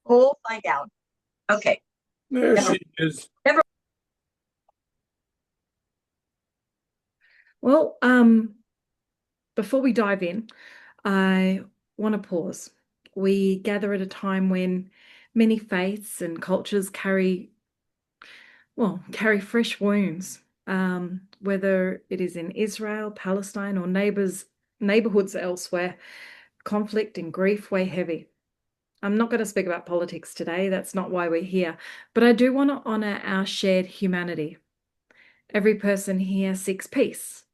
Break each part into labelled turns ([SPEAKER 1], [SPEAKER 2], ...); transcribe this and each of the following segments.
[SPEAKER 1] We'll find out. Okay.
[SPEAKER 2] There
[SPEAKER 1] Never,
[SPEAKER 2] she is.
[SPEAKER 1] never.
[SPEAKER 3] Well, before we dive in, I want to pause. We gather at a time when many faiths and cultures carry fresh wounds, whether it is in Israel, Palestine, or neighborhoods elsewhere. Conflict and grief weigh heavy. I'm not going to speak about politics today. That's not why we're here. But I do want to honor our shared humanity. Every person here seeks peace,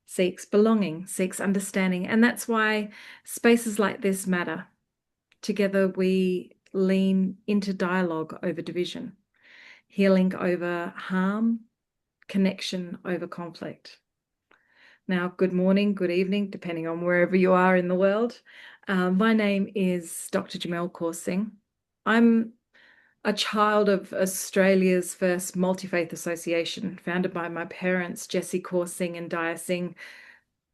[SPEAKER 3] seeks belonging, seeks understanding. And that's why spaces like this matter. Together, we lean into dialogue over division, healing over harm, connection over conflict. Now, good morning, good evening, depending on wherever you are in the world. My name is Dr. Jamel Kaur Singh. I'm a child of Australia's first multi-faith association, founded by my parents, Jessie Kaur Singh and Dia Singh,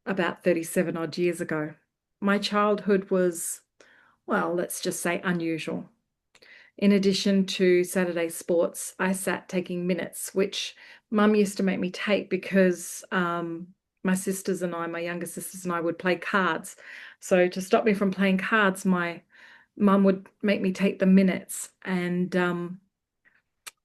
[SPEAKER 3] about 37 odd years ago. My childhood was, well, let's just say unusual. In addition to Saturday sports, I sat taking minutes, which Mum used to make me take because my sisters and I, my younger sisters and I, would play cards. So to stop me from playing cards, my Mum would make me take the minutes. And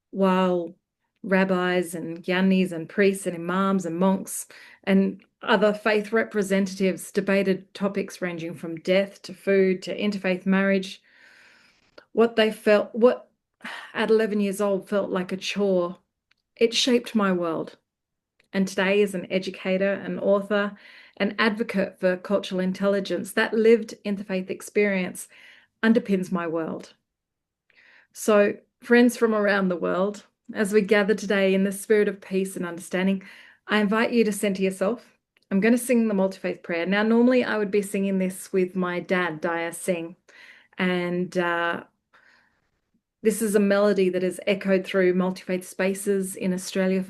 [SPEAKER 3] while rabbis and gyanis and priests and imams and monks and other faith representatives debated topics ranging from death to food to interfaith marriage, what at 11 years old felt like a chore, it shaped my world. And today, as an educator, an author, an advocate for cultural intelligence, that lived interfaith experience underpins my world. So, friends from around the world, as we gather today in the spirit of peace and understanding, I invite you to center yourself. I'm going to sing the multi-faith prayer. Now, normally I would be singing this with my dad, Dia Singh, and this is a melody that has echoed through multi-faith spaces in Australia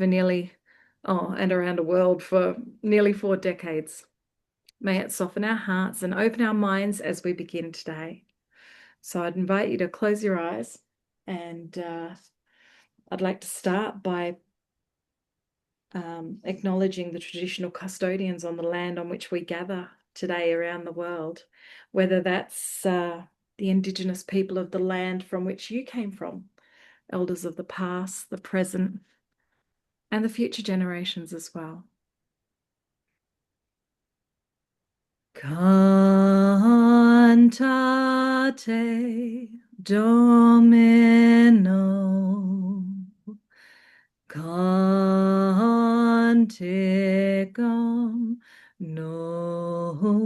[SPEAKER 3] and around the world for nearly 4 decades. May it soften our hearts and open our minds as we begin today. So I'd invite you to close your eyes, and I'd like to start by acknowledging the traditional custodians on the land on which we gather today around the world, whether that's the Indigenous people of the land from which you came from, elders of the past, the present, and the future generations as well. Cantate Domino, canticum novum,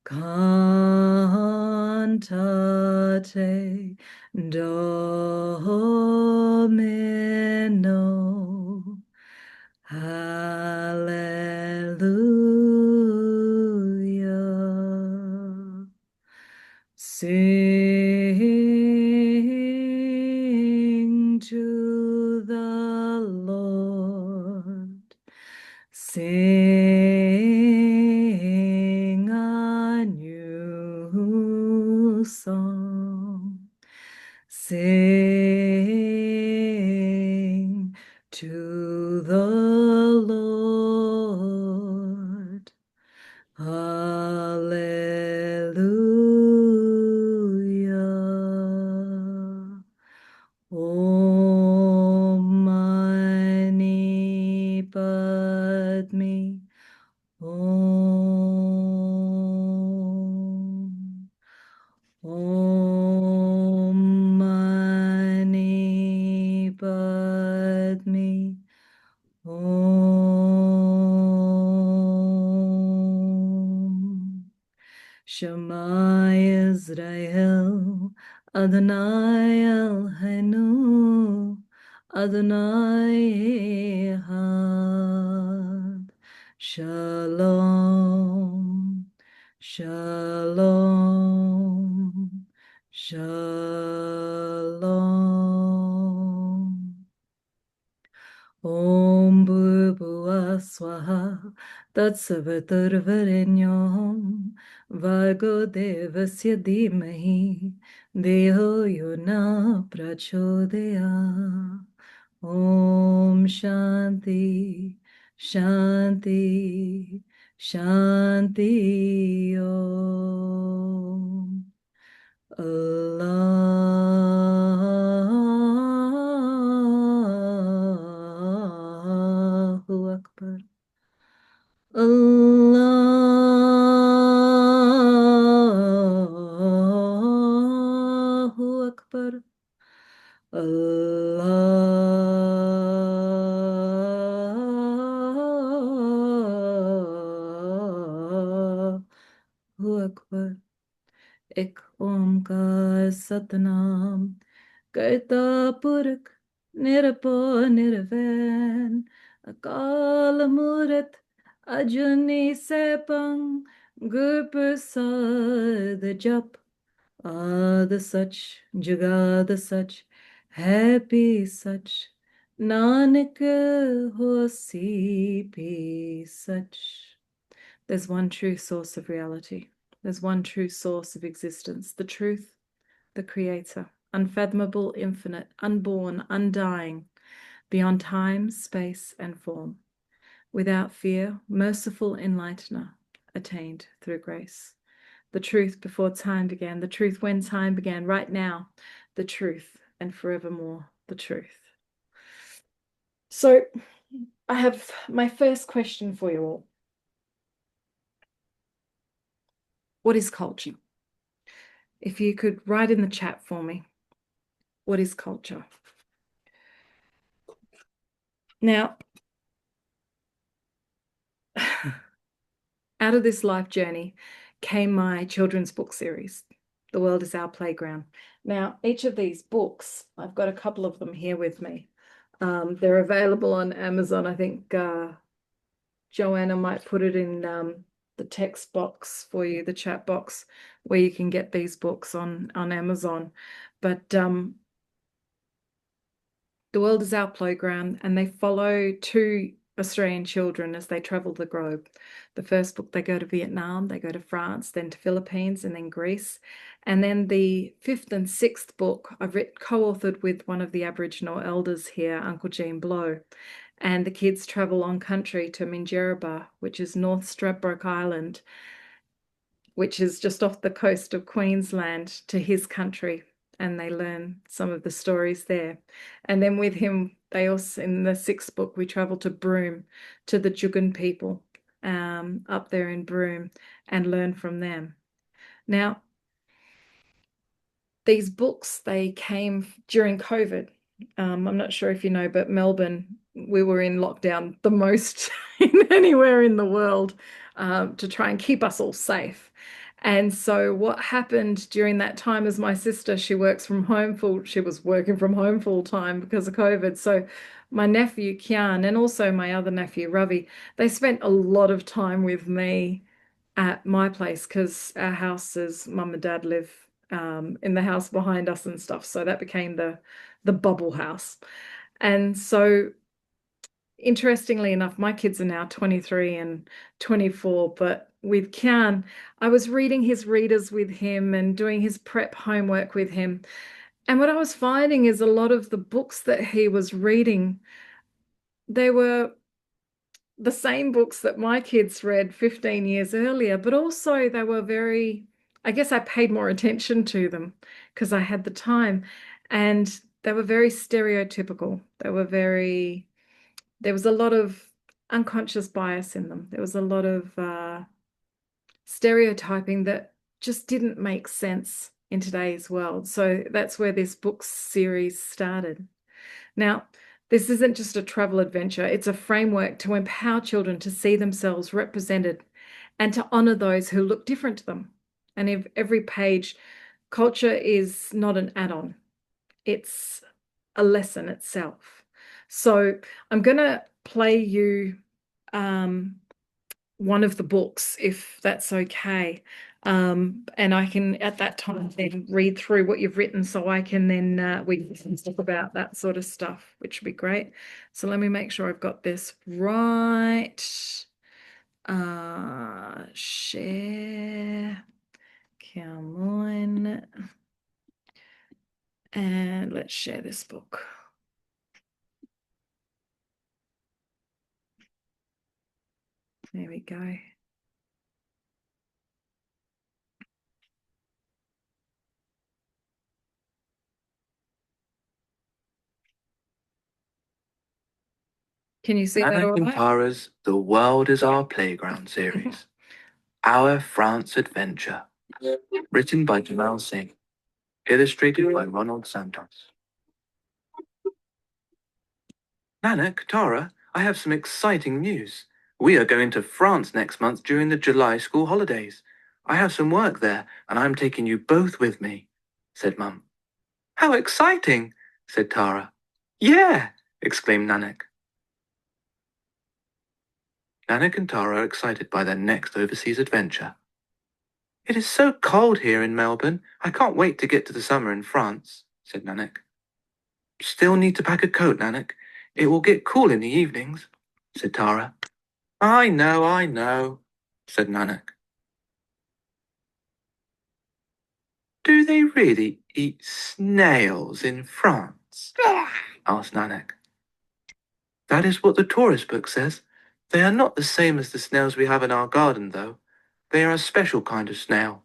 [SPEAKER 3] cantate Domino, hallelujah. Sing to the Lord, sing a new song, sing to the Lord, hallelujah. Om Mani Padme Om. Om Mani Padme Om. Shema Yisrael, Adonai Eloheinu, Adonai Echad. Shalom, Shalom, Shalom. Om Bhurభువః Swaha, तत्सवितुर्वरेण्यं भर्गो देवस्य धीमहि धियो यो न प्रचोदयात्। ॐ शान्ति शान्ति शान्ति। ॐ Allahu Akbar. Allahu Akbar. Allahu Akbar. एक ओंकार सतनाम करता पुरख निरभय निर्वैर अकाल मूरत अजूनी सैभं गुर प्रसाद जप। आद सच जुगाद सच है भी सच नानक होसी भी सच। There's one true source of reality. There's one true source of existence, the truth, the creator, unfathomable, infinite, unborn, undying, beyond time, space, and form. Without fear, merciful enlightener, attained through grace. The truth before time began, the truth when time began, right now, the truth, and forevermore, the truth. So I have my first question for you all. What is culture? If you could write in the chat for me, what is culture? Now, out of this life journey came my children's book series, The World is Our Playground. Now, each of these books, I've got a couple of them here with me. They're available on Amazon. I think Joanna might put it in the text box for you, the chat box, where you can get these books on Amazon. But The World is Our Playground, and they follow two Australian children as they travel the globe. The first book, they go to Vietnam, they go to France, then to Philippines, and then Greece. And then the fifth and sixth book, I've co-authored with one of the Aboriginal elders here, Uncle Jean Blow. And the kids travel on country to Minjerribah, which is North Stradbroke Island, which is just off the coast of Queensland, to his country. And they learn some of the stories there. And then with him, they also, in the sixth book, we travel to Broome, to the Jugun people up there in Broome, and learn from them. Now, these books, they came during COVID. I'm not sure if you know, but Melbourne, we were in lockdown the most anywhere in the world to try and keep us all safe. And so what happened during that time is my sister, she was working from home full time because of COVID. So my nephew Kian and also my other nephew Ravi, they spent a lot of time with me at my place because our houses, mum and dad live in the house behind us and stuff. So that became the bubble house. And so interestingly enough, my kids are now 23 and 24, but with Kian, I was reading his readers with him and doing his prep homework with him. And what I was finding is a lot of the books that he was reading, they were the same books that my kids read 15 years earlier, but also they were I guess I paid more attention to them because I had the time, and they were very stereotypical. There was a lot of unconscious bias in them. There was a lot of stereotyping that just didn't make sense in today's world. So that's where this book series started. Now, this isn't just a travel adventure. It's a framework to empower children to see themselves represented and to honor those who look different to them. And if every page, culture is not an add-on. It's a lesson itself. So I'm going to play you one of the books, if that's okay. And I can, at that time, then read through what you've written so I can then, we can talk about that sort of stuff, which would be great. So let me make sure I've got this right. Share. Come on. And let's share this book. There we go. Can you see that all right?
[SPEAKER 2] Tara's The World is Our Playground series. Our France Adventure. Written by Jamel Singh. Illustrated by Ronald Santos. Nanak, Tara, I have some exciting news. We are going to France next month during the July school holidays. I have some work there, and I'm taking you both with me, said Mum. How exciting, said Tara. Yeah, exclaimed Nanak. Nanak and Tara are excited by their next overseas adventure. It is so cold here in Melbourne. I can't wait to get to the summer in France, said Nanak. Still need to pack a coat, Nanak. It will get cool in the evenings, said Tara. I know, said Nanak. Do they really eat snails in France? Asked Nanak. That is what the tourist book says. They are not the same as the snails we have in our garden, though. They are a special kind of snail.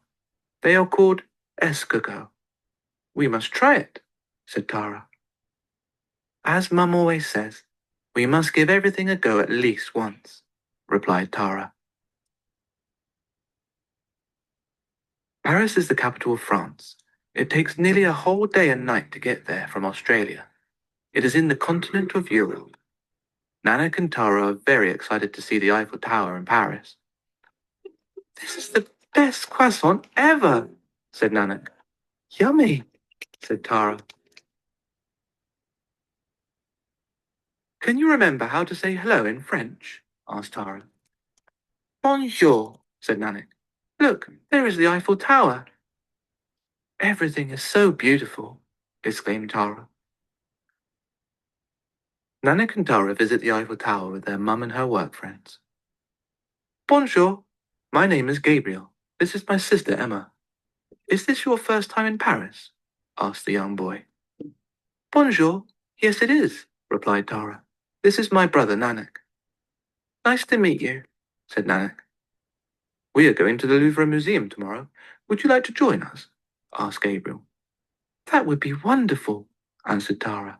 [SPEAKER 2] They are called escargot. We must try it, said Tara. As Mum always says, we must give everything a go at least once, replied Tara. Paris is the capital of France. It takes nearly a whole day and night to get there from Australia. It is in the continent of Europe. Nanak and Tara are very excited to see the Eiffel Tower in Paris. This is the best croissant ever, said Nanak. Yummy, said Tara. Can you remember how to say hello in French? Asked Tara. Bonjour, said Nanak. Look, there is the Eiffel Tower. Everything is so beautiful, exclaimed Tara. Nanak and Tara visit the Eiffel Tower with their mum and her work friends. Bonjour, my name is Gabriel. This is my sister Emma. Is this your first time in Paris? Asked the young boy. Bonjour, yes it is, replied Tara. This is my brother Nanak. Nice to meet you, said Nanak. We are going to the Louvre Museum tomorrow. Would you like to join us? Asked Gabriel. That would be wonderful, answered Tara.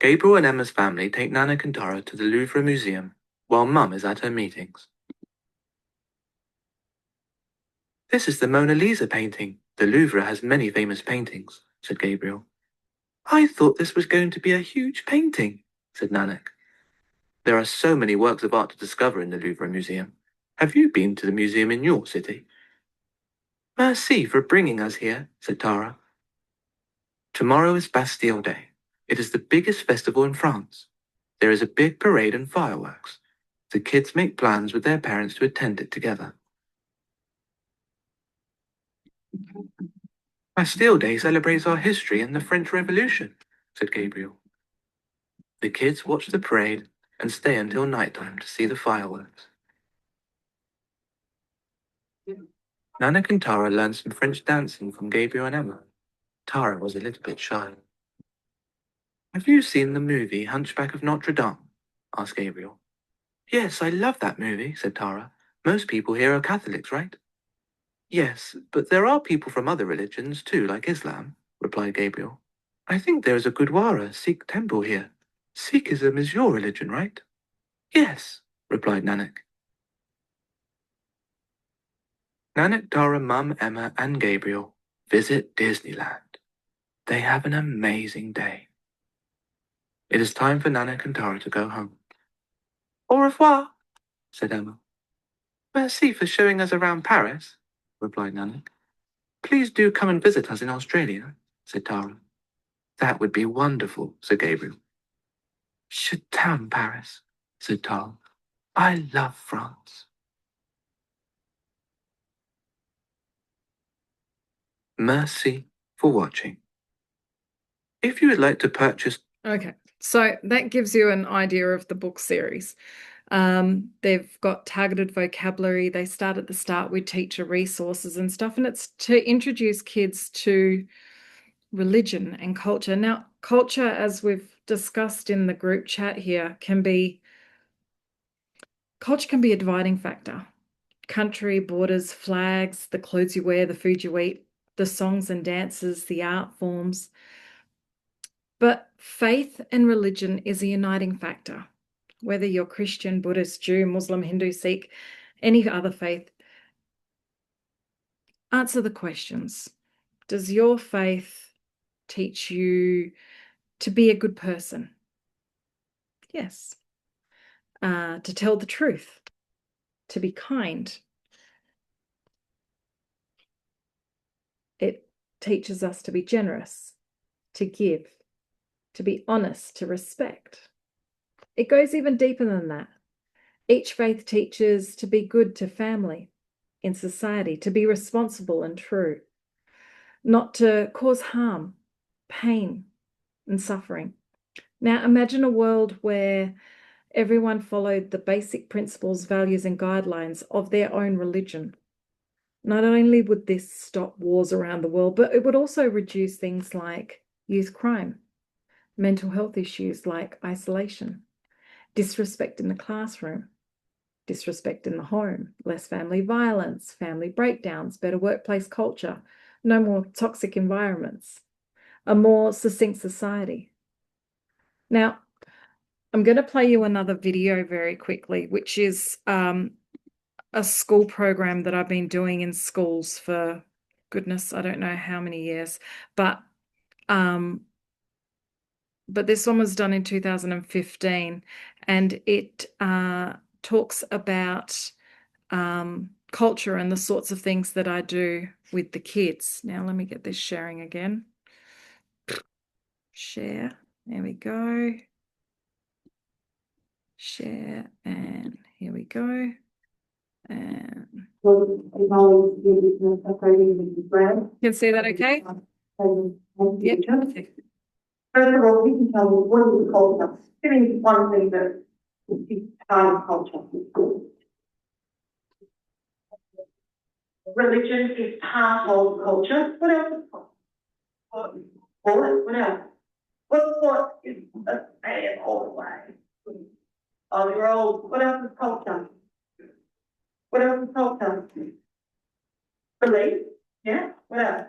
[SPEAKER 2] Gabriel and Emma's family take Nanak and Tara to the Louvre Museum while Mum is at her meetings. This is the Mona Lisa painting. The Louvre has many famous paintings, said Gabriel. I thought this was going to be a huge painting, said Nanak. There are so many works of art to discover in the Louvre Museum. Have you been to the museum in your city? Merci for bringing us here, said Tara. Tomorrow is Bastille Day. It is the biggest festival in France. There is a big parade and fireworks. The kids make plans with their parents to attend it together. Bastille Day celebrates our history and the French Revolution, said Gabriel. The kids watch the parade and stay until nighttime to see the fireworks. Nanak and Tara learned some French dancing from Gabriel and Emma. Tara was a little bit shy. Have you seen the movie Hunchback of Notre Dame? Asked Gabriel. Yes, I love that movie, said Tara. Most people here are Catholics, right? Yes, but there are people from other religions too, like Islam, replied Gabriel. I think there is a Gurdwara Sikh temple here. Sikhism is your religion, right? Yes, replied Nanak. Nanak, Tara, Mum, Emma, and Gabriel visit Disneyland. They have an amazing day. It is time for Nanak and Tara to go home. Au revoir, said Emma. Merci for showing us around Paris, replied Nanak. Please do come and visit us in Australia, said Tara. That would be wonderful, said Gabriel. Je t'aime, Paris, said Tara. I love France. Merci for watching. If you would like to purchase...
[SPEAKER 3] Okay, so that gives you an idea of the book series. They've got targeted vocabulary. They start at the start with teacher resources and stuff, and it's to introduce kids to religion and culture. Now, culture, as we've discussed in the group chat here, culture can be a dividing factor. Country, borders, flags, the clothes you wear, the food you eat, the songs and dances, the art forms. But faith and religion is a uniting factor. Whether you're Christian, Buddhist, Jew, Muslim, Hindu, Sikh, any other faith, answer the questions. Does your faith teach you to be a good person? Yes. To tell the truth, to be kind. It teaches us to be generous, to give, to be honest, to respect. It goes even deeper than that. Each faith teaches to be good to family, in society, to be responsible and true, not to cause harm, pain, and suffering. Now, imagine a world where everyone followed the basic principles, values, and guidelines of their own religion. Not only would this stop wars around the world, but it would also reduce things like youth crime, mental health issues like isolation, disrespect in the classroom, disrespect in the home, less family violence, family breakdowns, better workplace culture, no more toxic environments, a more succinct society. Now, I'm going to play you another video very quickly, which is a school program that I've been doing in schools for, goodness, I don't know how many years, but this one was done in 2015, and it talks about culture and the sorts of things that I do with the kids. Now, let me get this sharing again. Share. There we go. Share, and here we go. And you can see that okay? Yeah, perfect.
[SPEAKER 1] First of all, we can tell you what is culture. Giving one thing that is part of culture. Religion is part of culture. What else? What else? What is a say all the way? Oh, you're old. What else is culture? What else is culture? Belief. Yeah. What else?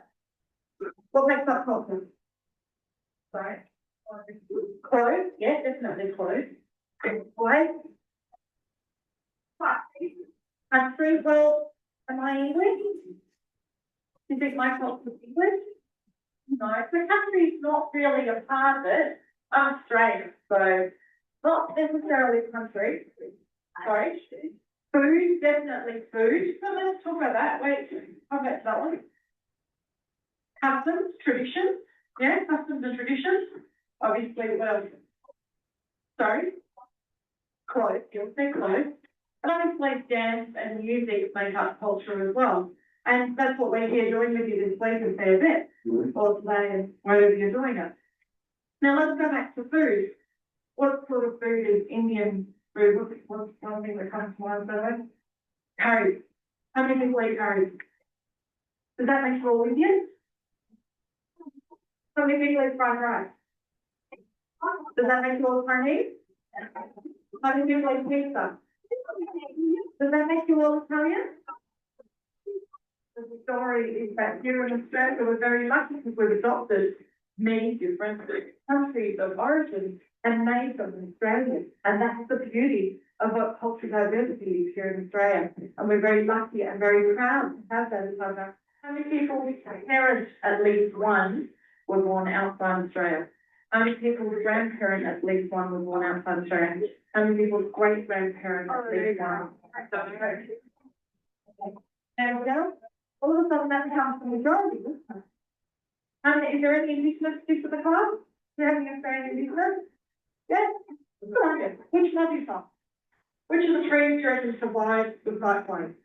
[SPEAKER 1] What makes up culture? Sorry. Clothes. Yeah, definitely clothes. Way. Country. Well, am I English? Do you think my culture is English? No, the country is not really a part of it. I'm Australian, so not necessarily country. Sorry. Food, definitely food. So let's talk about that. Wait, how about that one? Customs, traditions. Yeah, customs and traditions. Obviously, what else? Sorry. Clothes, you'll say clothes. And obviously dance and music make up culture as well. And that's what we're here doing with you this week a fair bit. Or today and wherever you're doing it. Now let's go back to food. What sort of food is Indian food? What's one thing that comes to mind for that? Curry. How many people eat curry? Does that make you all Indian? How many people eat fried rice? Does that make you all Chinese? How many people eat pizza? Does that make you all Italian? The story is that here in Australia we're very lucky because we've adopted many different countries of origin and made them in Australia. And that's the beauty of what cultural diversity is here in Australia. And we're very lucky and very proud to have that as our. How many people's parents, at least one, were born outside Australia? How many people's grandparents, at least one, were born outside Australia? How many people's great-grandparents, at least one? There we go. All of a sudden that becomes the majority, isn't it? Is there any Indigenous speak for the class? Do you have any Australian Indigenous? Yes? Good on you. Which one are you from? Which of the trees do you reckon survive the cyclone?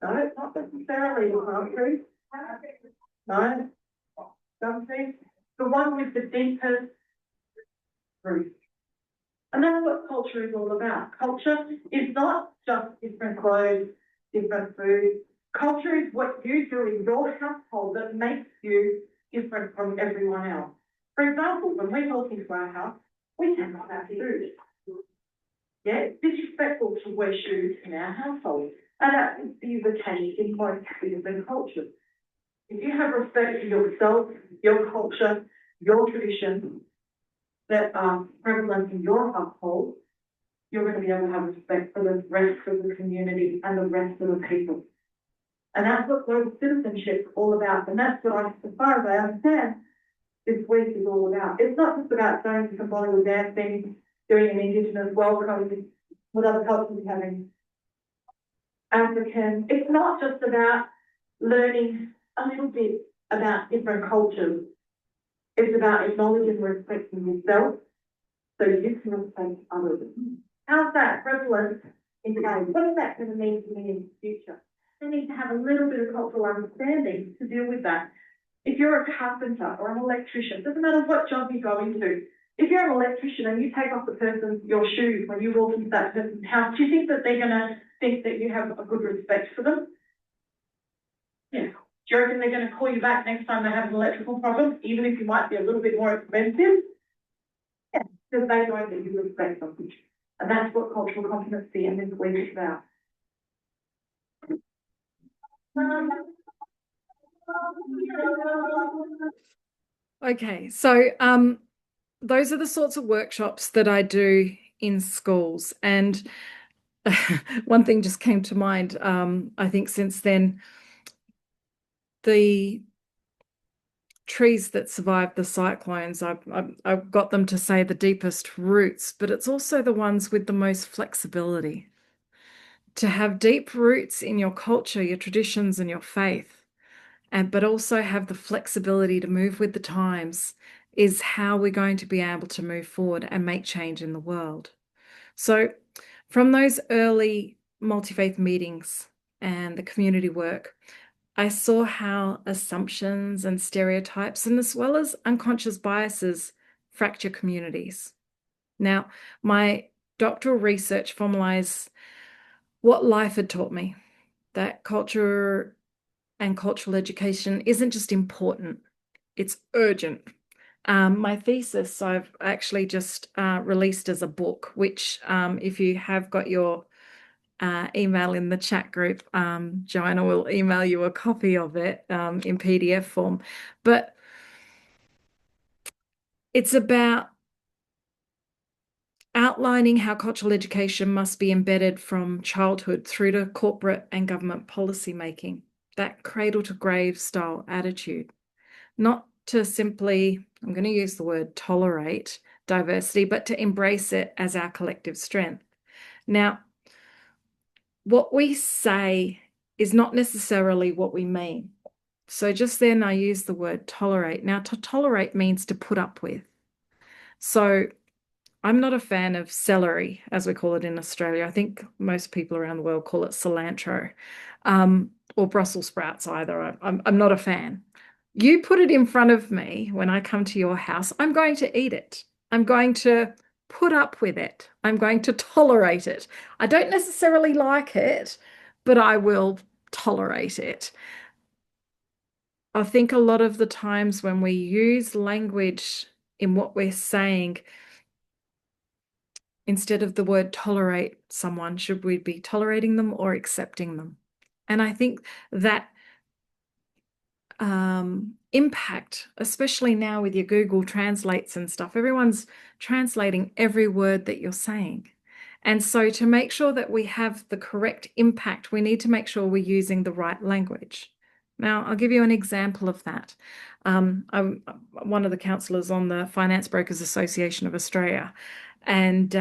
[SPEAKER 1] No, not necessarily the palm trees. No. Some trees. The one with the deepest roots. And that's what culture is all about. Culture is not just different clothes, different food. Culture is what you do in your household that makes you different from everyone else. For example, when we walk into our house, we cannot have food. Yeah, it's disrespectful to wear shoes in our household. And that is the case in most different cultures. If you have respect for yourself, your culture, your traditions that are prevalent in your household, you're going to be able to have respect for the rest of the community and the rest of the people. And that's what global citizenship is all about. And that's what, as far as I understand, this week is all about. It's not just about going to some Bollywood dancing, doing an Indigenous welcome, what other cultures are having, African. It's not just about learning a little bit about different cultures. It's about acknowledging and respecting yourself so you can respect others. How's that prevalent in today? What is that going to mean for me in the future? I need to have a little bit of cultural understanding to deal with that. If you're a carpenter or an electrician, doesn't matter what job you go into, if you're an electrician and you take off your shoes when you walk into that person's house, do you think that they're going to think that you have a good respect for them? Yeah. Do you reckon they're going to call you back next time they have an electrical problem, even if you might be a little bit more expensive? Yeah, because they know that you respect them. And that's what cultural competency and this week is about.
[SPEAKER 3] Okay, so those are the sorts of workshops that I do in schools. And one thing just came to mind. I think since then, the trees that survived the cyclones, I've got them to say the deepest roots, but it's also the ones with the most flexibility. To have deep roots in your culture, your traditions, and your faith, but also have the flexibility to move with the times is how we're going to be able to move forward and make change in the world. So from those early multi-faith meetings and the community work, I saw how assumptions and stereotypes, and as well as unconscious biases, fracture communities. Now, my doctoral research formalized what life had taught me, that culture and cultural education isn't just important, it's urgent. My thesis I've actually just released as a book, which if you have got your email in the chat group, Joanna will email you a copy of it in PDF form. But it's about outlining how cultural education must be embedded from childhood through to corporate and government policy making, that cradle to grave style attitude, not to simply, I'm going to use the word tolerate diversity, but to embrace it as our collective strength. Now, what we say is not necessarily what we mean. So just then I use the word tolerate. Now, to tolerate means to put up with. So I'm not a fan of celery, as we call it in Australia. I think most people around the world call it cilantro, or Brussels sprouts either. I'm not a fan. You put it in front of me when I come to your house, I'm going to eat it. I'm going to put up with it. I'm going to tolerate it. I don't necessarily like it, but I will tolerate it. I think a lot of the times when we use language in what we're saying, instead of the word tolerate someone, should we be tolerating them or accepting them? And I think that impact, especially now with your Google Translates and stuff, everyone's translating every word that you're saying. And so to make sure that we have the correct impact, we need to make sure we're using the right language. Now, I'll give you an example of that. I'm one of the counsellors on the Finance Brokers Association of Australia, and,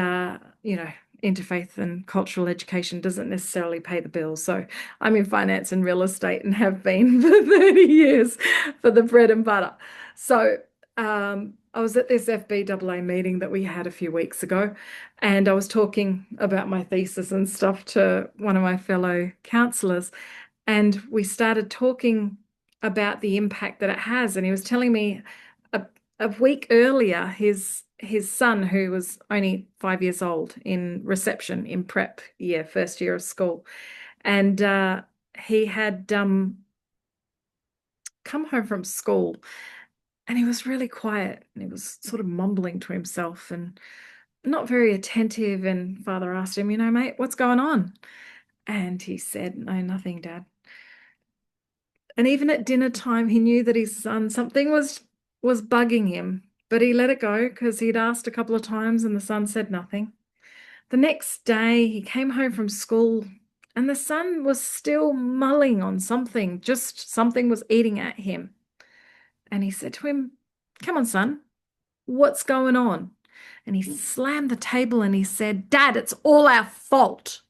[SPEAKER 3] interfaith and cultural education doesn't necessarily pay the bills. So I'm in finance and real estate and have been for 30 years for the bread and butter. So I was at this FBAA meeting that we had a few weeks ago, and I was talking about my thesis and stuff to one of my fellow counsellors, and we started talking about the impact that it has. And he was telling me a week earlier, his son, who was only 5 years old, in reception in prep year, first year of school, and he had come home from school, and he was really quiet, and he was sort of mumbling to himself and not very attentive. And Father asked him, mate, what's going on? And he said, no, nothing, Dad. And even at dinner time, he knew that his son, something was bugging him, but he let it go because he'd asked a couple of times and the son said nothing. The next day, he came home from school and the son was still mulling on something, just something was eating at him. And he said to him, come on, son, what's going on? And he slammed the table and he said, Dad, it's all our fault.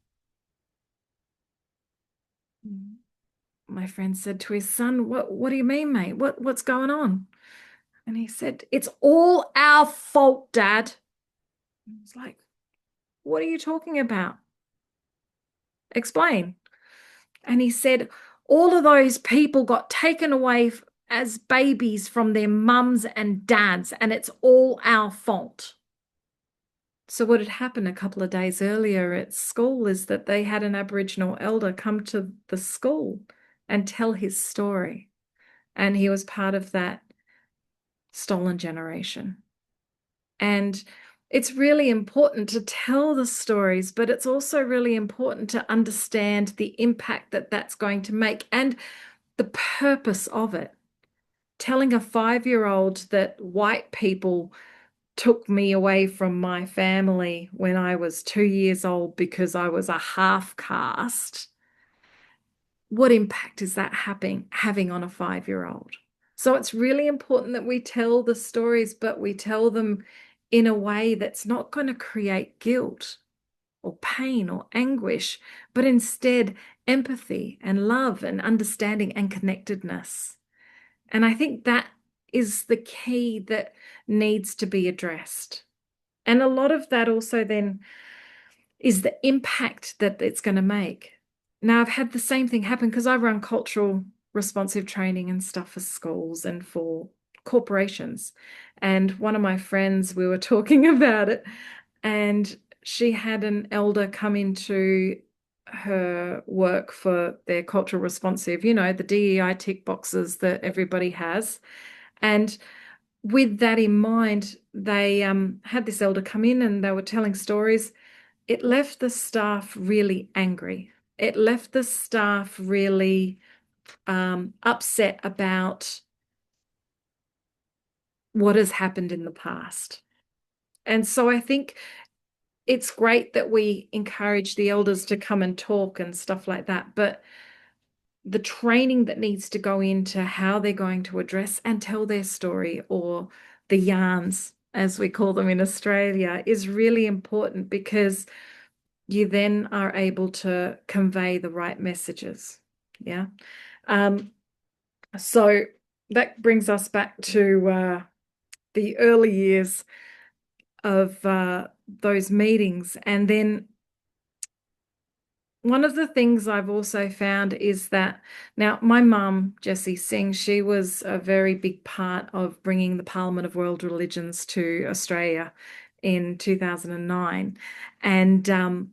[SPEAKER 3] My friend said to his son, what do you mean, mate? What's going on? And he said, it's all our fault, Dad. I was like, what are you talking about? Explain. And he said, all of those people got taken away as babies from their mums and dads, and it's all our fault. So what had happened a couple of days earlier at school is that they had an Aboriginal elder come to the school and tell his story. And he was part of that stolen generation. And it's really important to tell the stories, but it's also really important to understand the impact that that's going to make and the purpose of it. Telling a 5-year-old that white people took me away from my family when I was 2 years old because I was a half caste, what impact is that having on a 5-year-old? So it's really important that we tell the stories, but we tell them in a way that's not going to create guilt or pain or anguish, but instead empathy and love and understanding and connectedness. And I think that is the key that needs to be addressed. And a lot of that also then is the impact that it's going to make. Now, I've had the same thing happen because I run cultural responsive training and stuff for schools and for corporations. And one of my friends, we were talking about it, and she had an elder come into her work for their cultural responsive, the DEI tick boxes that everybody has. And with that in mind, they had this elder come in and they were telling stories. It left the staff really angry. It left the staff really upset about what has happened in the past. And so I think it's great that we encourage the elders to come and talk and stuff like that, but the training that needs to go into how they're going to address and tell their story, or the yarns, as we call them in Australia, is really important, because you then are able to convey the right messages. Yeah. So that brings us back to the early years of those meetings. And then one of the things I've also found is that now my mum, Jessie Singh, she was a very big part of bringing the Parliament of World Religions to Australia in 2009. And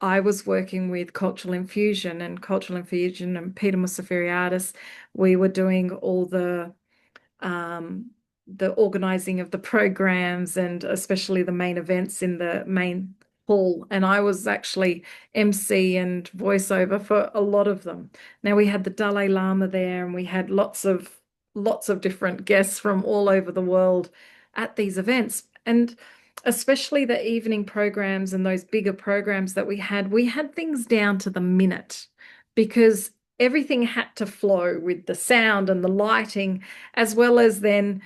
[SPEAKER 3] I was working with Cultural Infusion and Peter Musafiriadis. We were doing all the organizing of the programs and especially the main events in the main hall. And I was actually MC and voiceover for a lot of them. Now we had the Dalai Lama there, and we had lots of different guests from all over the world at these events. And especially the evening programs and those bigger programs that we had things down to the minute, because everything had to flow with the sound and the lighting, as well as then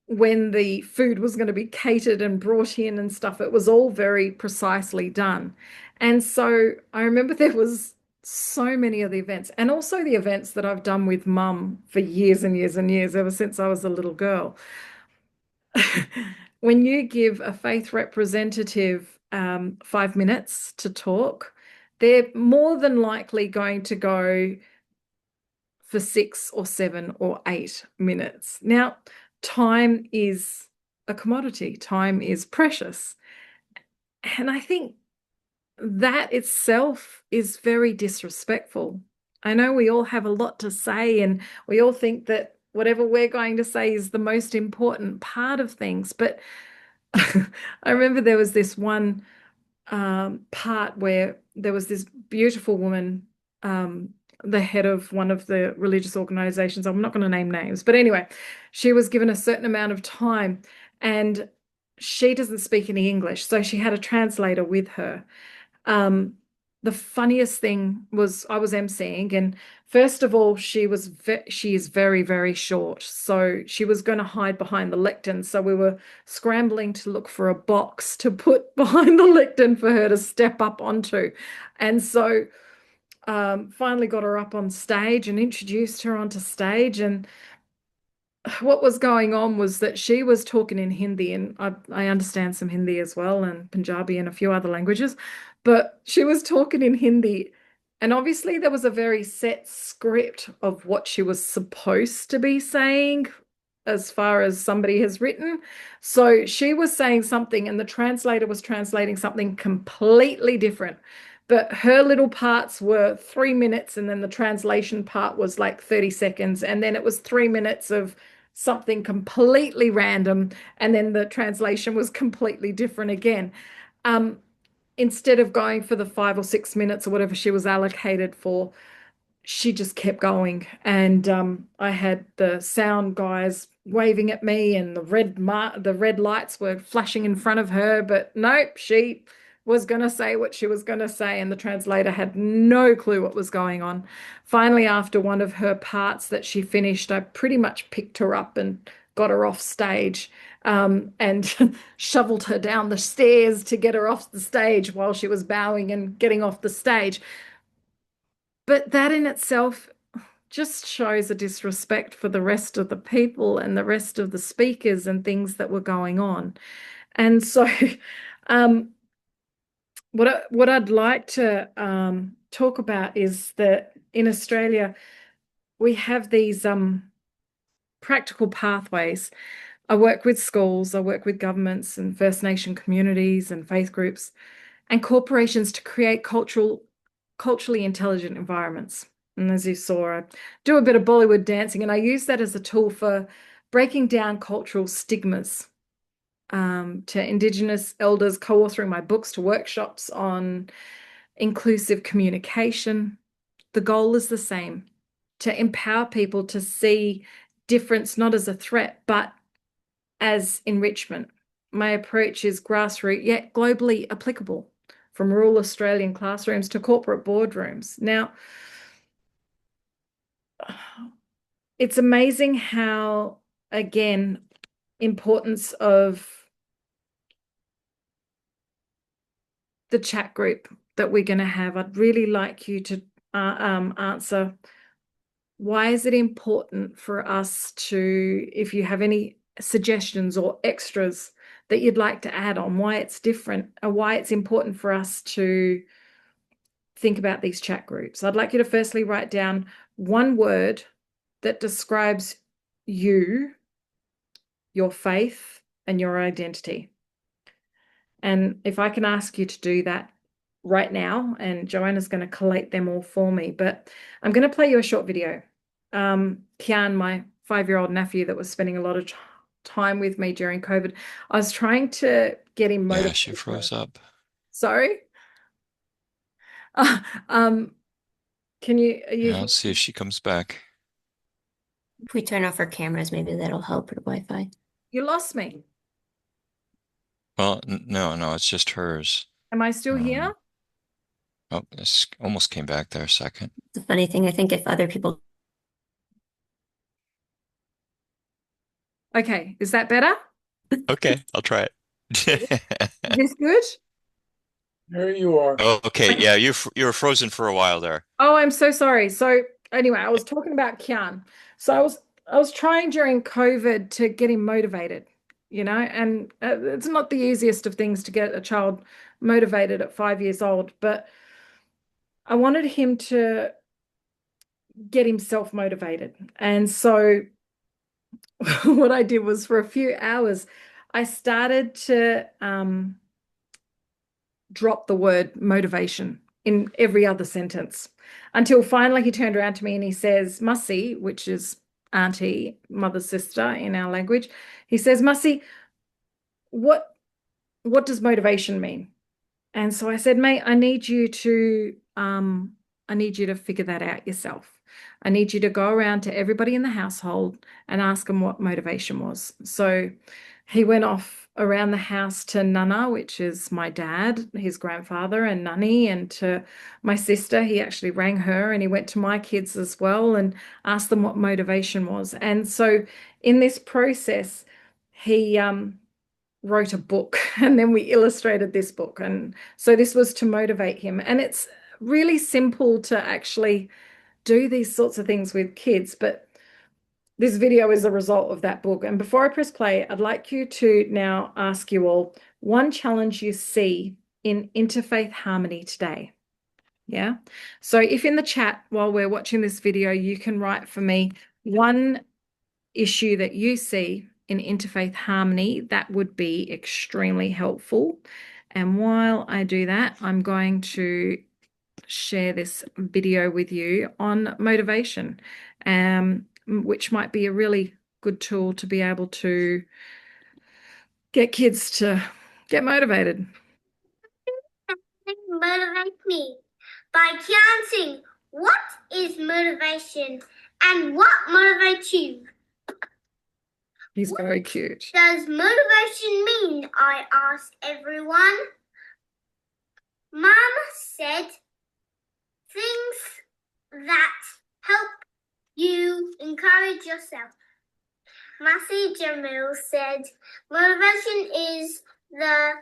[SPEAKER 3] when the food was going to be catered and brought in and stuff. It was all very precisely done. And so I remember there was so many of the events, and also the events that I've done with Mum for years and years and years, ever since I was a little girl. When you give a faith representative 5 minutes to talk, they're more than likely going to go for 6 or 7 or 8 minutes. Now, time is a commodity, time is precious. And I think that itself is very disrespectful. I know we all have a lot to say, and we all think that whatever we're going to say is the most important part of things. But I remember there was this one part where there was this beautiful woman, the head of one of the religious organizations. I'm not going to name names, but anyway, she was given a certain amount of time and she doesn't speak any English. So she had a translator with her. Um, the funniest thing was I was emceeing, and first of all, she is very, very short. So she was going to hide behind the lectern. So we were scrambling to look for a box to put behind the lectern for her to step up onto. And so finally got her up on stage and introduced her onto stage. And what was going on was that she was talking in Hindi, and I understand some Hindi as well, and Punjabi and a few other languages, but she was talking in Hindi. And obviously, there was a very set script of what she was supposed to be saying, as far as somebody has written. So she was saying something, and the translator was translating something completely different. But her little parts were 3 minutes, and then the translation part was like 30 seconds. And then it was 3 minutes of something completely random, and then the translation was completely different again. Um, Instead of going for the 5 or 6 minutes or whatever she was allocated for, she just kept going. And I had the sound guys waving at me, and the red lights were flashing in front of her. But nope, she was going to say what she was going to say, and the translator had no clue what was going on. Finally, after one of her parts that she finished, I pretty much picked her up and got her off stage, and shoveled her down the stairs to get her off the stage while she was bowing and getting off the stage. But that in itself just shows a disrespect for the rest of the people and the rest of the speakers and things that were going on. And so, um, what I'd like to talk about is that in Australia, we have these practical pathways. I work with schools, I work with governments and First Nation communities and faith groups and corporations to create culturally intelligent environments. And as you saw, I do a bit of Bollywood dancing, and I use that as a tool for breaking down cultural stigmas, to Indigenous elders, co-authoring my books, to workshops on inclusive communication. The goal is the same: to empower people to see difference not as a threat, but as enrichment. My approach is grassroots yet globally applicable, from rural Australian classrooms to corporate boardrooms. Now, it's amazing how, again, importance of the chat group that we're going to have. I'd really like you to answer, why is it important for us to, if you have any suggestions or extras that you'd like to add on, why it's different, or why it's important for us to think about these chat groups. I'd like you to firstly write down one word that describes you, your faith, and your identity. And if I can ask you to do that right now, and Joanna's going to collate them all for me, but I'm going to play you a short video. Kian, my 5-year-old nephew that was spending a lot of time with me during COVID, I was trying to get him motivated.
[SPEAKER 4] Yeah, she froze up.
[SPEAKER 3] Sorry? Can you,
[SPEAKER 4] Yeah, I'll see if she comes back.
[SPEAKER 5] If we turn off our cameras, maybe that'll help her Wi-Fi.
[SPEAKER 3] You lost me.
[SPEAKER 4] Well, no, it's just hers.
[SPEAKER 3] Am I still here?
[SPEAKER 4] Oh, this almost came back there a second.
[SPEAKER 5] The funny thing, I think if other people.
[SPEAKER 3] Okay, is that better?
[SPEAKER 4] Okay, I'll try it.
[SPEAKER 3] Is this good?
[SPEAKER 6] There you are.
[SPEAKER 4] Oh, okay, yeah, you were frozen for a while there.
[SPEAKER 3] Oh, I'm so sorry. So anyway, I was talking about Kian. So I was trying during COVID to get him motivated, and it's not the easiest of things to get a child motivated at 5 years old, but I wanted him to get himself motivated. And so what I did was for a few hours, I started to drop the word motivation in every other sentence until finally he turned around to me and he says, Mussy, which is auntie, mother's sister in our language. He says, Mussy, what does motivation mean? And so I said, mate, I need you to figure that out yourself. I need you to go around to everybody in the household and ask them what motivation was. So he went off around the house to Nana, which is my dad, his grandfather, and Nani, and to my sister. He actually rang her, and he went to my kids as well and asked them what motivation was. And so in this process, he wrote a book and then we illustrated this book. And so this was to motivate him. And it's really simple to actually do these sorts of things with kids, but this video is a result of that book. And before I press play, I'd like you to now ask you all one challenge you see in interfaith harmony today. Yeah. So if in the chat while we're watching this video, you can write for me one issue that you see in interfaith harmony, that would be extremely helpful. And while I do that, I'm going to share this video with you on motivation, which might be a really good tool to be able to get kids to get motivated.
[SPEAKER 7] Motivate me by Kian Singh. What is motivation and what motivates you?
[SPEAKER 3] He's very cute.
[SPEAKER 7] Does motivation mean? I asked everyone. Mum said things that help you encourage yourself. Dr Jamel said motivation is the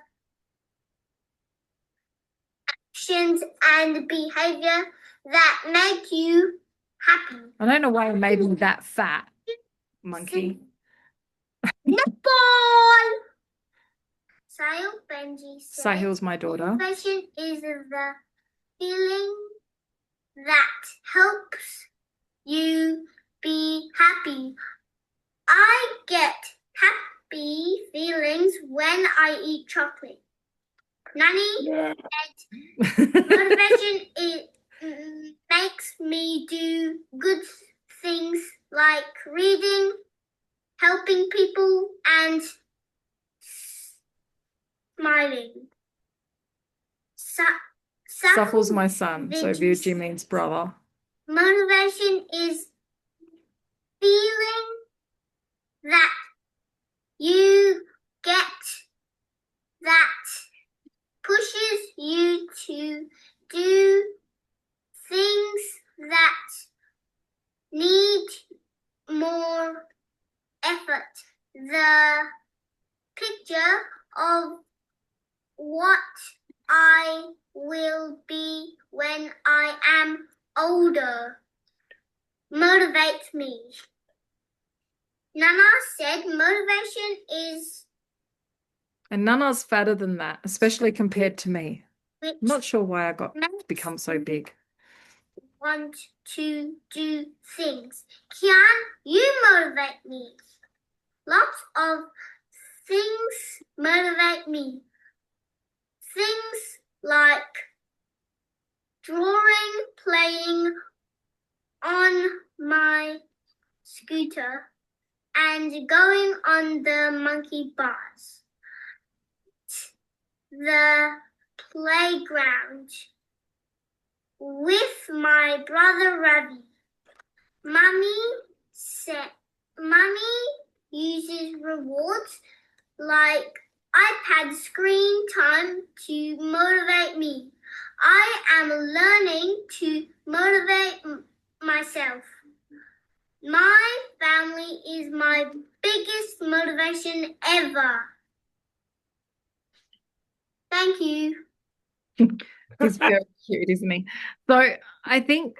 [SPEAKER 7] actions and behavior that make you happy.
[SPEAKER 3] I don't know why I made me that fat, monkey.
[SPEAKER 7] Netball! Sahil Benji said
[SPEAKER 3] Sahil's my daughter.
[SPEAKER 7] motivation is the feeling that helps you be happy. I get happy feelings when I eat chocolate. Nani said motivation makes me do good things like reading, helping people, and smiling.
[SPEAKER 3] Safal's my son, so Virgi means brother.
[SPEAKER 7] Motivation is feeling that you get that pushes you to do things that need more effort. The picture of what I will be when I am older motivates me. Nana said motivation is...
[SPEAKER 3] And Nana's fatter than that, especially compared to me.
[SPEAKER 7] which
[SPEAKER 3] I'm not sure why I got
[SPEAKER 7] makes
[SPEAKER 3] become so big.
[SPEAKER 7] want to do things. Kian, you motivate me. Lots of things motivate me. Things like drawing, playing on my scooter, and going on the monkey bars. The playground with my brother Ravi. Mummy uses rewards like iPad screen time to motivate me. I am learning to motivate myself. My family is my biggest motivation ever. Thank you.
[SPEAKER 3] He's very cute, isn't he? So I think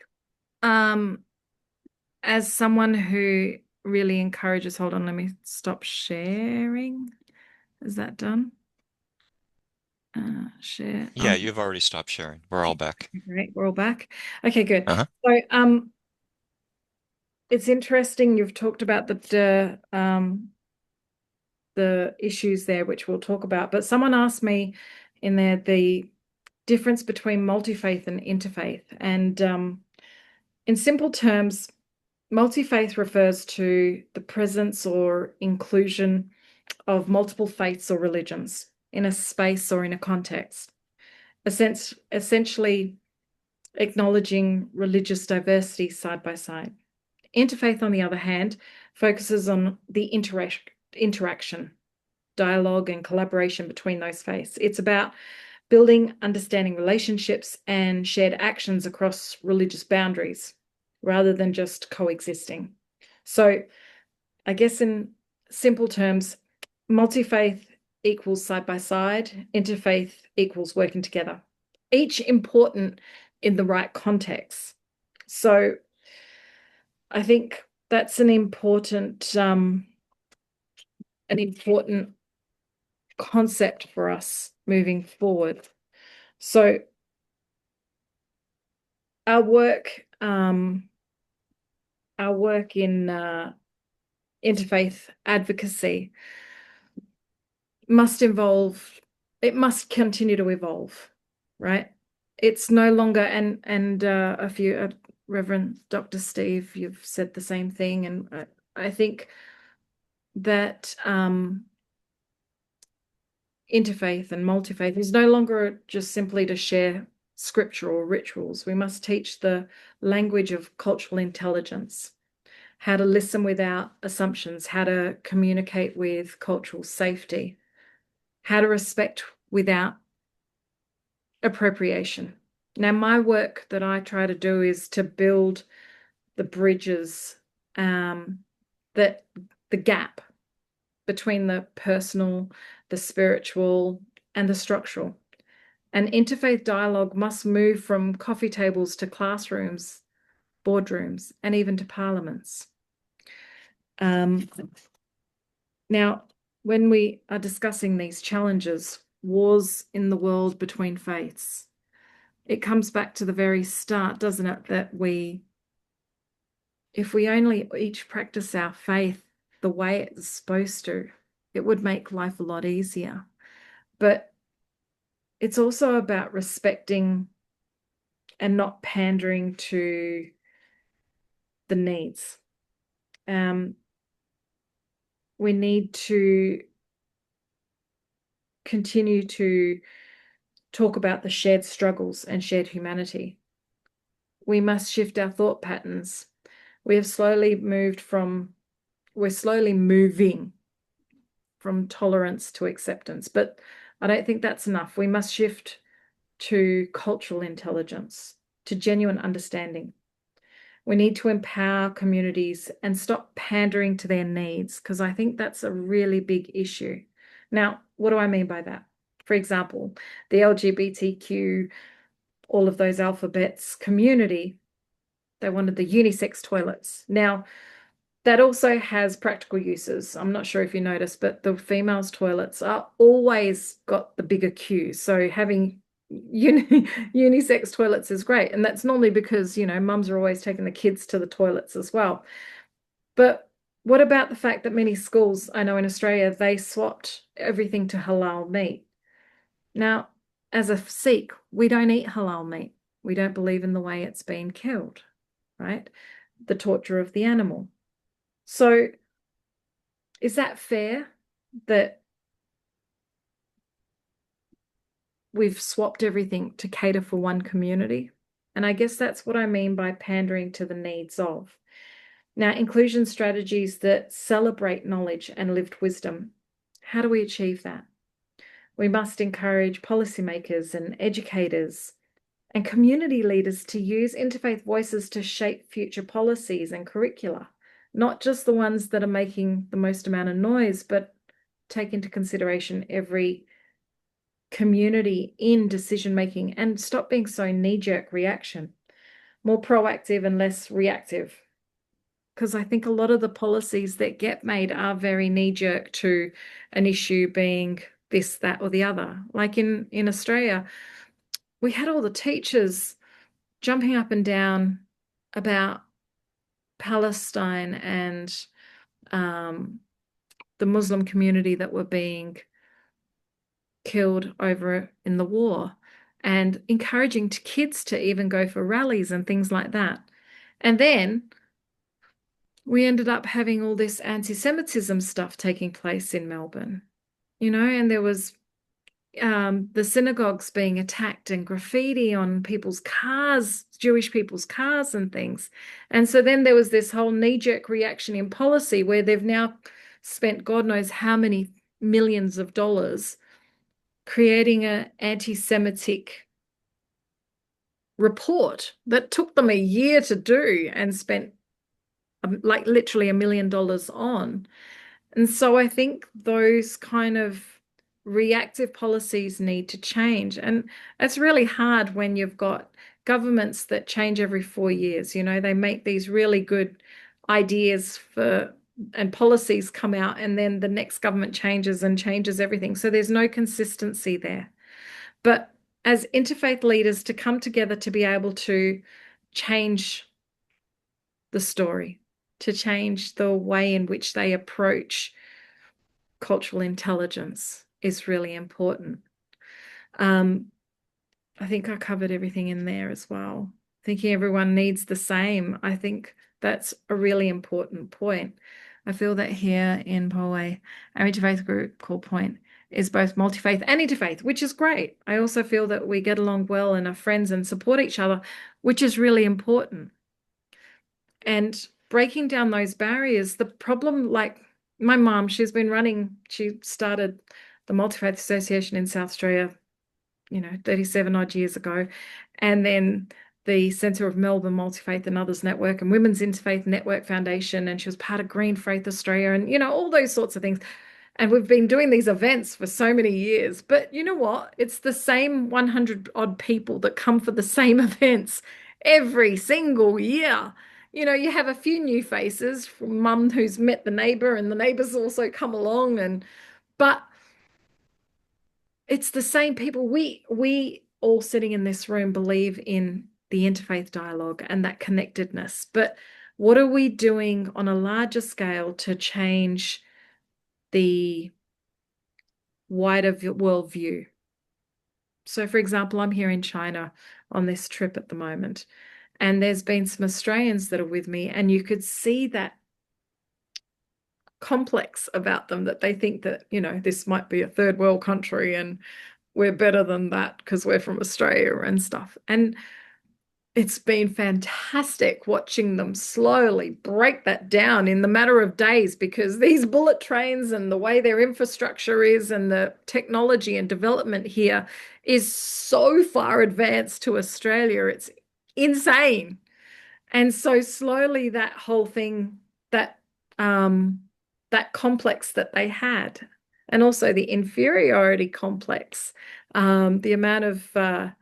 [SPEAKER 3] as someone who really encourages, hold on, let me stop sharing. Is that done? Share.
[SPEAKER 4] Yeah, you've already stopped sharing. We're all back.
[SPEAKER 3] Great, we're all back. Okay, good.
[SPEAKER 4] Uh-huh.
[SPEAKER 3] So it's interesting you've talked about the issues there, which we'll talk about, but someone asked me in there the difference between multi-faith and interfaith. And in simple terms, multi-faith refers to the presence or inclusion of multiple faiths or religions in a space or in a context, essentially acknowledging religious diversity side by side. Interfaith, on the other hand, focuses on the interaction, dialogue, and collaboration between those faiths. It's about building understanding relationships and shared actions across religious boundaries rather than just coexisting. So I guess in simple terms, multi-faith equals side by side, interfaith equals working together, each important in the right context. So I think that's an important concept for us moving forward. So our work in interfaith advocacy must continue to evolve, right? It's no longer, and a few, Reverend Dr. Steve, you've said the same thing, and I think that interfaith and multi-faith is no longer just simply to share scripture or rituals. We must teach the language of cultural intelligence, how to listen without assumptions, how to communicate with cultural safety, how to respect without appropriation. Now, my work that I try to do is to build the bridges, that the gap between the personal, the spiritual, and the structural. And interfaith dialogue must move from coffee tables to classrooms, boardrooms, and even to parliaments. Now, when we are discussing these challenges, wars in the world between faiths, it comes back to the very start, doesn't it, that if we only each practice our faith the way it's supposed to, it would make life a lot easier. But it's also about respecting and not pandering to the needs. We need to continue to talk about the shared struggles and shared humanity. We must shift our thought patterns. We're slowly moving from tolerance to acceptance, but I don't think that's enough. We must shift to cultural intelligence, to genuine understanding. We need to empower communities and stop pandering to their needs, because I think that's a really big issue. Now, what do I mean by that? For example, the LGBTQ, all of those alphabets community, they wanted the unisex toilets. Now, that also has practical uses. I'm not sure if you noticed, but the females' toilets are always got the bigger queue. So having unisex toilets is great. And that's normally because, mums are always taking the kids to the toilets as well. But what about the fact that many schools, I know in Australia, they swapped everything to halal meat? Now, as a Sikh, we don't eat halal meat. We don't believe in the way it's been killed, right? The torture of the animal. So is that fair that we've swapped everything to cater for one community? And I guess that's what I mean by pandering to the needs of. Now, inclusion strategies that celebrate knowledge and lived wisdom. How do we achieve that? We must encourage policymakers and educators and community leaders to use interfaith voices to shape future policies and curricula, not just the ones that are making the most amount of noise, but take into consideration every community in decision-making and stop being so knee-jerk reaction, more proactive and less reactive. Because I think a lot of the policies that get made are very knee-jerk to an issue being this, that, or the other. Like in Australia, we had all the teachers jumping up and down about Palestine and the Muslim community that were being killed over in the war, and encouraging kids to even go for rallies and things like that. And then we ended up having all this anti-Semitism stuff taking place in Melbourne, and there was the synagogues being attacked and graffiti on people's cars, Jewish people's cars and things. And so then there was this whole knee-jerk reaction in policy where they've now spent God knows how many millions of dollars creating an anti-Semitic report that took them a year to do and spent like literally $1 million on. And so I think those kind of reactive policies need to change. And it's really hard when you've got governments that change every 4 years. They make these really good ideas and policies come out, and then the next government changes and changes everything. So there's no consistency there. But as interfaith leaders, to come together to be able to change the story, to change the way in which they approach cultural intelligence is really important. I think I covered everything in there as well. Thinking everyone needs the same. I think that's a really important point. I feel that here in Poway, our interfaith group, Call Point, is both multi-faith and interfaith, which is great. I also feel that we get along well and are friends and support each other, which is really important. And breaking down those barriers, the problem, like my mom, she started the Multi-Faith Association in South Australia, 37 odd years ago. And then the Centre of Melbourne Multi-Faith and Others Network and Women's Interfaith Network Foundation. And she was part of Green Faith Australia and, all those sorts of things. And we've been doing these events for so many years. But you know what? It's the same 100 odd people that come for the same events every single year. You have a few new faces from mum who's met the neighbour, and the neighbours also come along, but it's the same people. We all sitting in this room believe in the interfaith dialogue and that connectedness. But what are we doing on a larger scale to change the wider worldview? So, for example, I'm here in China on this trip at the moment, and there's been some Australians that are with me, and you could see that complex about them, that they think that, this might be a third world country and we're better than that because we're from Australia and stuff. And it's been fantastic watching them slowly break that down in the matter of days, because these bullet trains and the way their infrastructure is and the technology and development here is so far advanced to Australia. It's insane. And so slowly that whole thing, that complex that they had, and also the inferiority complex, the amount of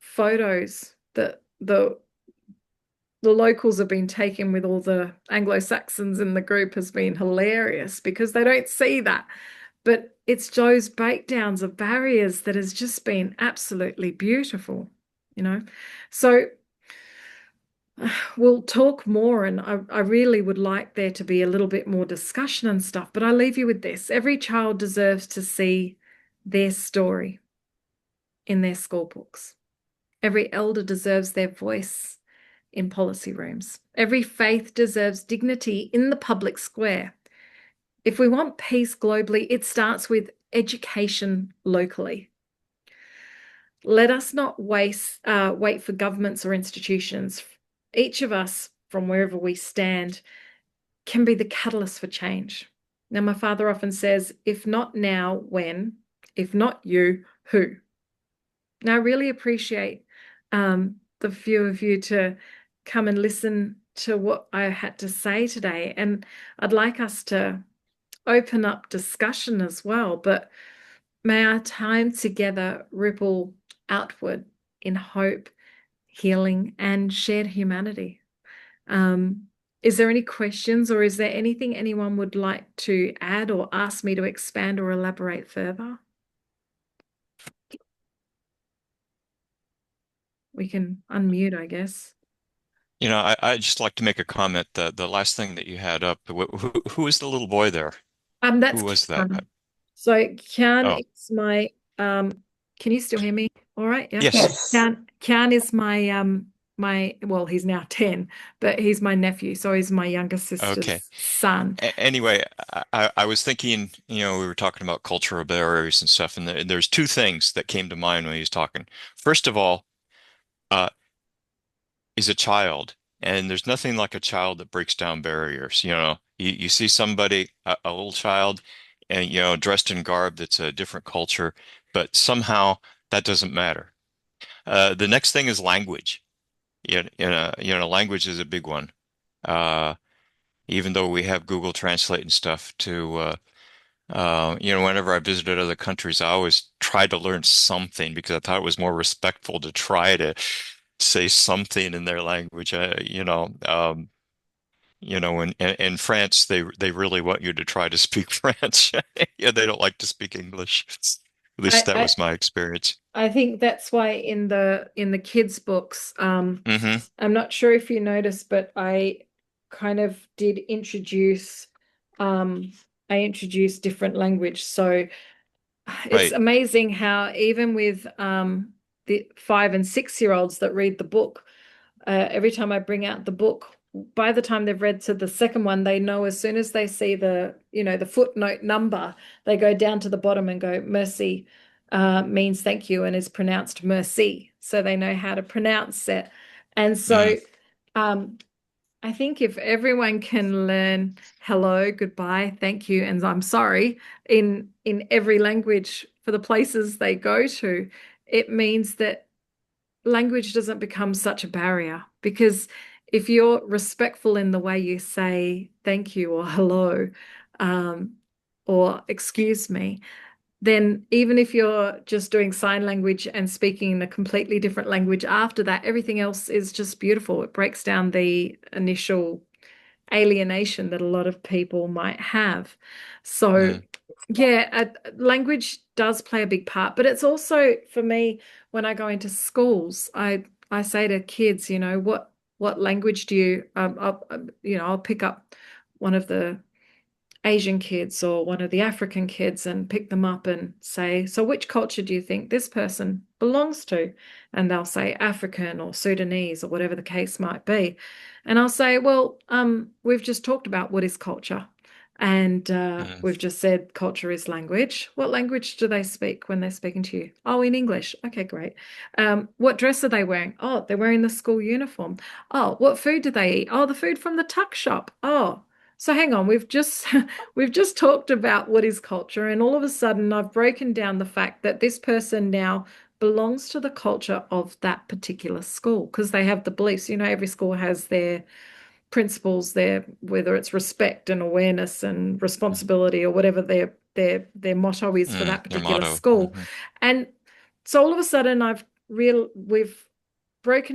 [SPEAKER 3] photos that the locals have been taking with all the Anglo-Saxons in the group has been hilarious, because they don't see that. But it's those breakdowns of barriers that has just been absolutely beautiful, So we'll talk more, and I really would like there to be a little bit more discussion and stuff, but I leave you with this. Every child deserves to see their story in their school books. Every elder deserves their voice in policy rooms. Every faith deserves dignity in the public square. If we want peace globally, it starts with education locally. Let us not wait for governments or institutions. Each of us, from wherever we stand, can be the catalyst for change. Now, my father often says, if not now, when? If not you, who? Now, I really appreciate the few of you to come and listen to what I had to say today. And I'd like us to open up discussion as well. But may our time together ripple outward in hope, healing, and shared humanity. Is there any questions, or is there anything anyone would like to add or ask me to expand or elaborate further? We can unmute, I guess.
[SPEAKER 4] I'd just like to make a comment. The last thing that you had up, who is the little boy there?
[SPEAKER 3] That's
[SPEAKER 4] Who was that?
[SPEAKER 3] Kian. So Kian
[SPEAKER 4] Oh,
[SPEAKER 3] is my can you still hear me? All right, yeah.
[SPEAKER 4] yes.
[SPEAKER 6] Yes.
[SPEAKER 3] Kian is my well, he's now 10, but he's my nephew, so he's my younger
[SPEAKER 4] Okay.
[SPEAKER 3] sister's son.
[SPEAKER 4] Anyway, I was thinking, we were talking about cultural barriers and stuff, and there's two things that came to mind when he was talking. First of all, uh, is a child, and there's nothing like a child that breaks down barriers. You see somebody, a little child, and dressed in garb that's a different culture, but somehow that doesn't matter. The next thing is language. Language is a big one. Uh, Even though we have Google Translate and stuff whenever I visited other countries, I always tried to learn something because I thought it was more respectful to try to say something in their language. In France, they really want you to try to speak French. Yeah, they don't like to speak English. At least that
[SPEAKER 3] I,
[SPEAKER 4] was my experience.
[SPEAKER 3] I think that's why in the kids' books,
[SPEAKER 4] Hmm.
[SPEAKER 3] I'm not sure if you noticed, but I kind of did introduce I introduced different language. So it's
[SPEAKER 4] Right.
[SPEAKER 3] amazing how even with the 5 and 6 year olds that read the book, every time I bring out the book, by the time they've read to the second one, they know as soon as they see the footnote number, they go down to the bottom and go, merci means thank you and is pronounced merci. So they know how to pronounce it. And so
[SPEAKER 4] Mm.
[SPEAKER 3] I think if everyone can learn hello, goodbye, thank you, and I'm sorry in every language for the places they go to, it means that language doesn't become such a barrier, because if you're respectful in the way you say thank you or hello, um, or excuse me, then even if you're just doing sign language and speaking in a completely different language after that, everything else is just beautiful. It breaks down the initial alienation that a lot of people might have. So,
[SPEAKER 4] Mm.
[SPEAKER 3] yeah, language does play a big part, but it's also for me when I go into schools, I say to kids, what language do you I'll pick up one of the Asian kids or one of the African kids and pick them up and say, so which culture do you think this person belongs to? And they'll say African or Sudanese or whatever the case might be. And I'll say, well, we've just talked about what is culture. And
[SPEAKER 4] Mm.
[SPEAKER 3] we've just said culture is language. What language do they speak when they're speaking to you? Oh, in English. Okay, great. What dress are they wearing? Oh, they're wearing the school uniform. Oh, what food do they eat? Oh, the food from the tuck shop. Oh, so hang on, we've just we've just talked about what is culture, and all of a sudden I've broken down the fact that this person now belongs to the culture of that particular school because they have the beliefs. Every school has their principles, their whether it's respect and awareness and responsibility or whatever their motto is for that
[SPEAKER 4] Their
[SPEAKER 3] particular
[SPEAKER 4] motto.
[SPEAKER 3] school.
[SPEAKER 4] Hmm.
[SPEAKER 3] And so all of a sudden we've broken